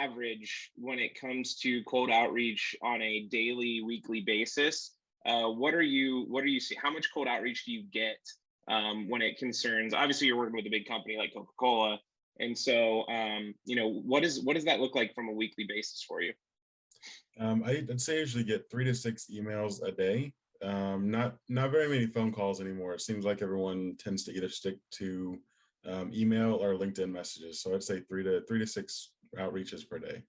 average when it comes to cold outreach on a daily, weekly basis? What are you see? How much cold outreach do you get when it concerns? Obviously, you're working with a big company like Coca-Cola, and so what does that look like from a weekly basis for you? I'd say I usually get 3 to 6 emails a day. Not very many phone calls anymore. It seems like everyone tends to either stick to email or LinkedIn messages. So I'd say three to six outreaches per day.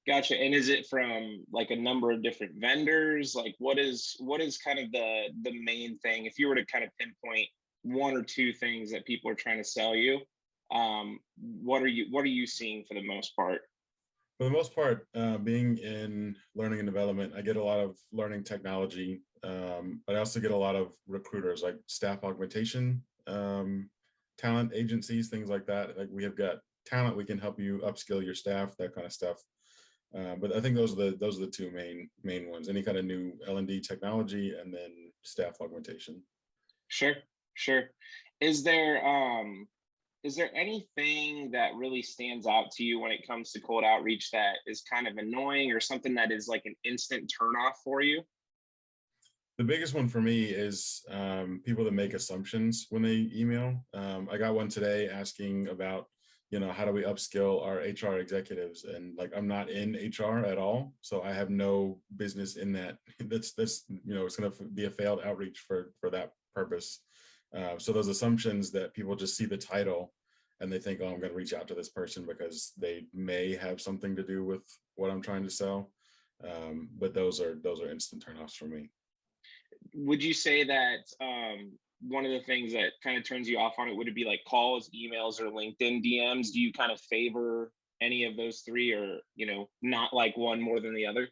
Gotcha. And is it from like a number of different vendors? Like what is kind of the main thing? If you were to kind of pinpoint one or two things that people are trying to sell you, what are you seeing for the most part? For the most part, being in learning and development, I get a lot of learning technology, but I also get a lot of recruiters like staff augmentation, talent agencies, things like that. Like we have got talent, we can help you upskill your staff, that kind of stuff. But I think those are the two main ones. Any kind of new L&D technology, and then staff augmentation. Sure, sure. Is there is there anything that really stands out to you when it comes to cold outreach that is kind of annoying or something that is like an instant turnoff for you? The biggest one for me is people that make assumptions when they email. I got one today asking about, how do we upskill our HR executives? And like, I'm not in HR at all, so I have no business in that. It's going to be a failed outreach for that purpose. So those assumptions that people just see the title and they think, oh, I'm going to reach out to this person because they may have something to do with what I'm trying to sell. But those are instant turnoffs for me. Would you say that one of the things that kind of turns you off on it would it be like calls, emails, or LinkedIn DMs? Do you kind of favor any of those three, or not like one more than the other?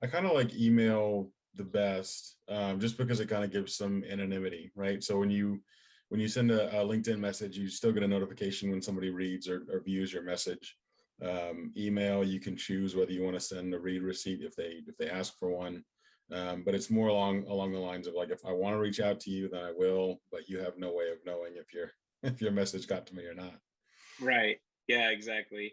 I kind of like email the best, just because it kind of gives some anonymity, right? So when you send a LinkedIn message, you still get a notification when somebody reads or views your message. Email, you can choose whether you want to send a read receipt if they ask for one. But it's more along the lines of like, if I want to reach out to you, then I will, but you have no way of knowing if your if your message got to me or not. Right. Yeah, exactly.